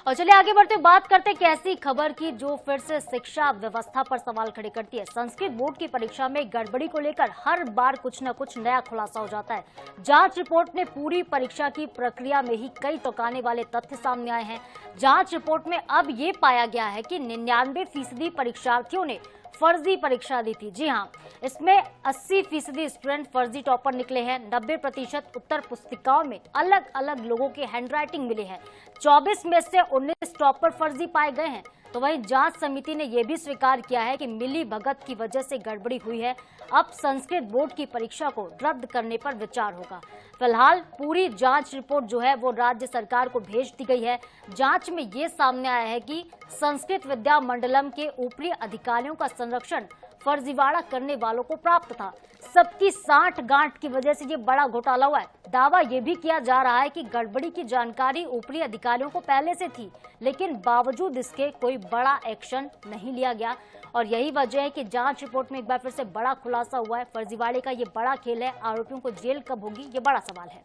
और चलिए आगे बढ़ते बात करते हैं कैसी खबर की जो फिर से शिक्षा व्यवस्था पर सवाल खड़े करती है। संस्कृत बोर्ड की परीक्षा में गड़बड़ी को लेकर हर बार कुछ न कुछ नया खुलासा हो जाता है। जांच रिपोर्ट ने पूरी परीक्षा की प्रक्रिया में ही कई चौंकाने वाले तथ्य सामने आए हैं। जांच रिपोर्ट में अब ये पाया गया है कि 99% परीक्षार्थियों ने फर्जी परीक्षा दी थी। जी हाँ, इसमें 80% स्टूडेंट फर्जी टॉपर निकले हैं। 90% उत्तर पुस्तिकाओं में अलग अलग लोगों के हैंडराइटिंग मिले हैं। 24 में से 19 टॉपर फर्जी पाए गए हैं। तो वहीं जांच समिति ने यह भी स्वीकार किया है कि मिली भगत की वजह से गड़बड़ी हुई है। अब संस्कृत बोर्ड की परीक्षा को रद्द करने पर विचार होगा। फिलहाल पूरी जांच रिपोर्ट जो है वो राज्य सरकार को भेज दी गई है। जांच में ये सामने आया है कि संस्कृत विद्या मंडलम के ऊपरी अधिकारियों का संरक्षण फर्जीवाड़ा करने वालों को प्राप्त था। सबकी साठ गांठ की वजह से ये बड़ा घोटाला हुआ है। दावा ये भी किया जा रहा है कि गड़बड़ी की जानकारी ऊपरी अधिकारियों को पहले से थी, लेकिन बावजूद इसके कोई बड़ा एक्शन नहीं लिया गया। और यही वजह है कि जांच रिपोर्ट में एक बार फिर से बड़ा खुलासा हुआ है। फर्जीवाड़े का ये बड़ा खेल है। आरोपियों को जेल कब होगी, ये बड़ा सवाल है।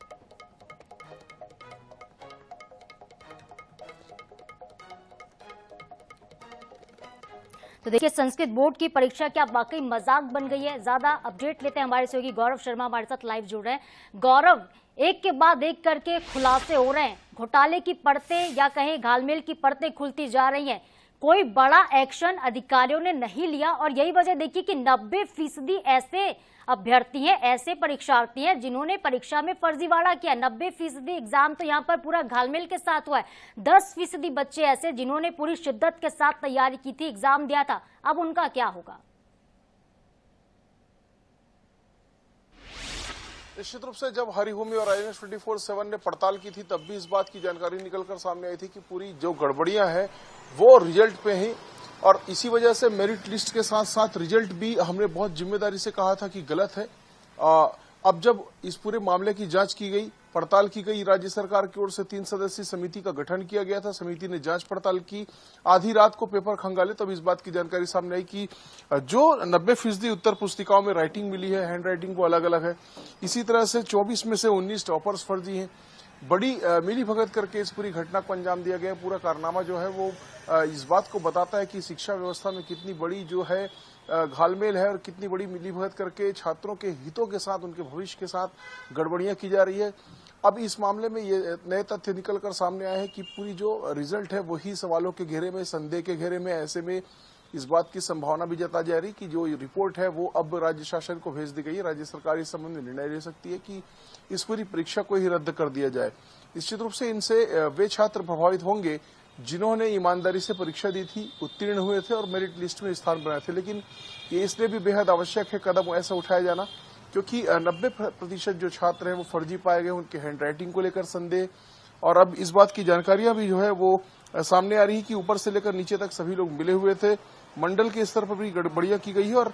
तो देखिए, संस्कृत बोर्ड की परीक्षा क्या वाकई मजाक बन गई है? ज्यादा अपडेट लेते हैं, हमारे सहयोगी गौरव शर्मा हमारे साथ लाइव जुड़ रहे हैं। गौरव, एक के बाद एक करके खुलासे हो रहे हैं। घोटाले की परतें या कहें घालमेल की परतें खुलती जा रही हैं। कोई बड़ा एक्शन अधिकारियों ने नहीं लिया और यही वजह देखिए कि 90% ऐसे अभ्यर्थी हैं, ऐसे परीक्षार्थी हैं जिन्होंने परीक्षा में फर्जीवाड़ा किया। 90% एग्जाम तो यहाँ पर पूरा घालमेल के साथ हुआ है। 10% बच्चे ऐसे जिन्होंने पूरी शिद्दत के साथ तैयारी की थी, एग्जाम दिया था। अब उनका क्या होगा? निश्चित रूप से जब हरिभूमि और IANS 24/7 ने पड़ताल की थी तब भी इस बात की जानकारी निकलकर सामने आई थी कि पूरी जो गड़बड़ियां हैं वो रिजल्ट पे ही, और इसी वजह से मेरिट लिस्ट के साथ साथ रिजल्ट भी हमने बहुत जिम्मेदारी से कहा था कि गलत है। अब जब इस पूरे मामले की जांच की गई, पड़ताल की गई, राज्य सरकार की ओर से 3 सदस्यीय समिति का गठन किया गया था। समिति ने जांच पड़ताल की, आधी रात को पेपर खंगाले, तब इस बात की जानकारी सामने आई कि जो 90% उत्तर पुस्तिकाओं में राइटिंग मिली है, हैंड राइटिंग वो अलग अलग है। इसी तरह से 24 में से 19 टॉपर्स फर्जी हैं। बड़ी मिली भगत करके इस पूरी घटना को अंजाम दिया गया। पूरा कारनामा जो है वो इस बात को बताता है कि शिक्षा व्यवस्था में कितनी बड़ी जो है घालमेल है और कितनी बड़ी मिलीभगत करके छात्रों के हितों के साथ, उनके भविष्य के साथ गड़बड़ियां की जा रही है। अब इस मामले में ये नए तथ्य निकलकर सामने आए हैं कि पूरी जो रिजल्ट है वही सवालों के घेरे में, संदेह के घेरे में। ऐसे में इस बात की संभावना भी जता जा रही कि जो रिपोर्ट है वो अब राज्य शासन को भेज दी गई है। राज्य सरकार इस संबंध में निर्णय ले सकती है कि इस पूरी परीक्षा को ही रद्द कर दिया जाए। निश्चित रूप से इनसे वे छात्र प्रभावित होंगे जिन्होंने ईमानदारी से परीक्षा दी थी, उत्तीर्ण हुए थे और मेरिट लिस्ट में स्थान बनाए थे। लेकिन ये इसलिए भी बेहद आवश्यक है कदम ऐसा उठाया जाना क्योंकि 90% जो छात्र हैं वो फर्जी पाए गए, उनके हैंडराइटिंग को लेकर संदेह। और अब इस बात की जानकारियां भी जो है वो सामने आ रही है कि ऊपर से लेकर नीचे तक सभी लोग मिले हुए थे। मंडल के स्तर पर भी गड़बड़ियां की गई है और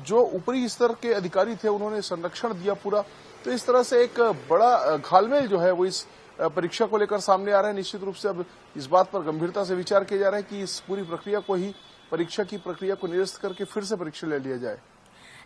जो ऊपरी स्तर के अधिकारी थे उन्होंने संरक्षण दिया पूरा। तो इस तरह से एक बड़ा घालमेल जो है वो इस परीक्षा को लेकर सामने आ रहा है। निश्चित रूप से अब इस बात पर गंभीरता से विचार किया जा रहा है कि इस पूरी प्रक्रिया को ही, परीक्षा की प्रक्रिया को निरस्त करके फिर से परीक्षा ले लिया जाए।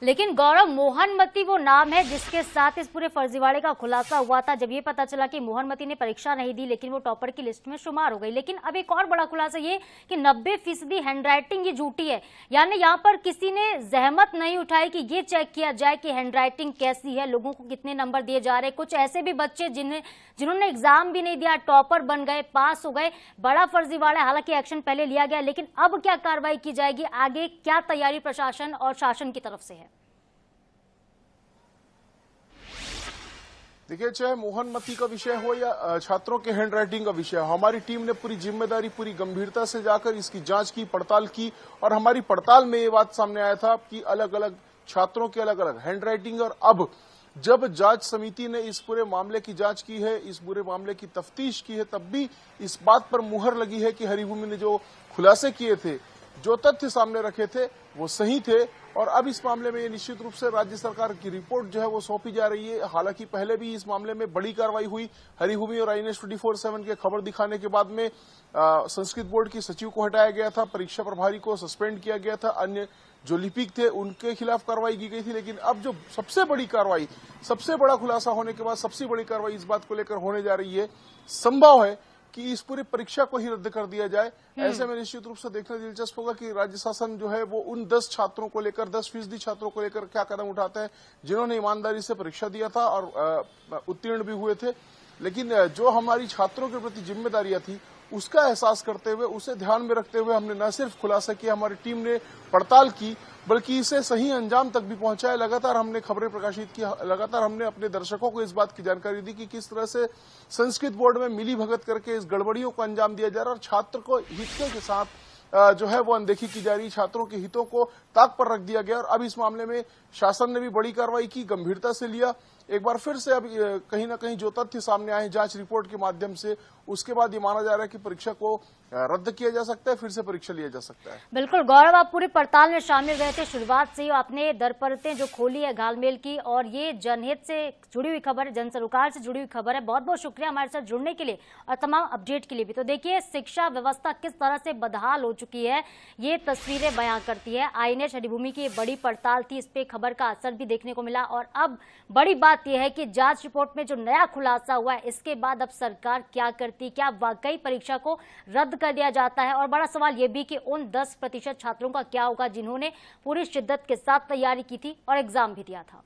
लेकिन गौरव, मोहनमती वो नाम है जिसके साथ इस पूरे फर्जीवाड़े का खुलासा हुआ था। जब ये पता चला कि मोहनमती ने परीक्षा नहीं दी लेकिन वो टॉपर की लिस्ट में शुमार हो गई। लेकिन अब एक और बड़ा खुलासा ये कि 90% हैंडराइटिंग ये झूठी है। यानी यहाँ पर किसी ने जहमत नहीं उठाई कि ये चेक किया जाए कि हैंडराइटिंग कैसी है, लोगों को कितने नंबर दिए जा रहे हैं। कुछ ऐसे भी बच्चे जिन्होंने एग्जाम भी नहीं दिया, टॉपर बन गए, पास हो गए। बड़ा फर्जीवाड़ा है। हालांकि एक्शन पहले लिया गया, लेकिन अब क्या कार्रवाई की जाएगी, आगे क्या तैयारी प्रशासन और शासन की तरफ से है? देखिए, चाहे मोहनमती का विषय हो या छात्रों के हैंडराइटिंग का विषय हो, हमारी टीम ने पूरी जिम्मेदारी, पूरी गंभीरता से जाकर इसकी जांच की, पड़ताल की। और हमारी पड़ताल में ये बात सामने आया था कि अलग अलग छात्रों के अलग अलग हैंडराइटिंग। और अब जब जांच समिति ने इस पूरे मामले की जांच की है, इस पूरे मामले की तफ्तीश की है, तब भी इस बात पर मुहर लगी है कि हरिभूमि ने जो खुलासे किए थे, जो तथ्य सामने रखे थे, वो सही थे। और अब इस मामले में ये निश्चित रूप से राज्य सरकार की रिपोर्ट जो है वो सौंपी जा रही है। हालांकि पहले भी इस मामले में बड़ी कार्रवाई हुई। हरिभूमि और IANS 24/7 के खबर दिखाने के बाद में संस्कृत बोर्ड की सचिव को हटाया गया था, परीक्षा प्रभारी को सस्पेंड किया गया था, अन्य जो लिपिक थे उनके खिलाफ कार्रवाई की गई थी। लेकिन अब जो सबसे बड़ी कार्रवाई, सबसे बड़ा खुलासा होने के बाद सबसे बड़ी कार्रवाई इस बात को लेकर होने जा रही है, संभव है कि इस पूरी परीक्षा को ही रद्द कर दिया जाए। ऐसे में निश्चित रूप से देखना दिलचस्प होगा कि राज्य शासन जो है वो उन 10 छात्रों को लेकर 10% छात्रों को लेकर क्या कदम उठाते हैं जिन्होंने ईमानदारी से परीक्षा दिया था और उत्तीर्ण भी हुए थे। लेकिन जो हमारी छात्रों के प्रति जिम्मेदारियां थी उसका एहसास करते हुए, उसे ध्यान में रखते हुए हमने न सिर्फ खुलासा किया, हमारी टीम ने पड़ताल की, बल्कि इसे सही अंजाम तक भी पहुंचाया। लगातार हमने खबरें प्रकाशित की, लगातार हमने अपने दर्शकों को इस बात की जानकारी दी कि किस तरह से संस्कृत बोर्ड में मिली भगत करके इस गड़बड़ियों को अंजाम दिया जा रहा है और छात्र को हितों के साथ जो है वो अनदेखी की जा रही, छात्रों के हितों को ताक पर रख दिया गया। और अब इस मामले में शासन ने भी बड़ी कार्रवाई की, गंभीरता से लिया। एक बार फिर से अब कहीं ना कहीं जो तथ्य सामने आए जांच रिपोर्ट के माध्यम से, उसके बाद ये माना जा रहा है कि परीक्षा को रद्द किया जा सकता है, फिर से परीक्षा लिया जा सकता है। बिल्कुल गौरव, आप पूरी पड़ताल में शामिल रहे थे, शुरुआत से ही आपने दरपरतें जो खोली है घालमेल की, और ये जनहित से जुड़ी हुई खबर है, जन सरोकार से जुड़ी हुई खबर है। बहुत बहुत शुक्रिया हमारे साथ जुड़ने के लिए और तमाम अपडेट के लिए भी। तो देखिए शिक्षा व्यवस्था किस तरह से बदहाल हो चुकी है, ये तस्वीरें बयां करती है। आईएनएच हरिभूमि की बड़ी पड़ताल थी, इस पे खबर का असर भी देखने को मिला। और अब बड़ी बात यह है कि जांच रिपोर्ट में जो नया खुलासा हुआ है, इसके बाद अब सरकार क्या करती, क्या वाकई परीक्षा को रद्द कर दिया जाता है। और बड़ा सवाल यह भी कि उन 10% छात्रों का क्या होगा जिन्होंने पूरी शिद्दत के साथ तैयारी की थी और एग्जाम भी दिया था।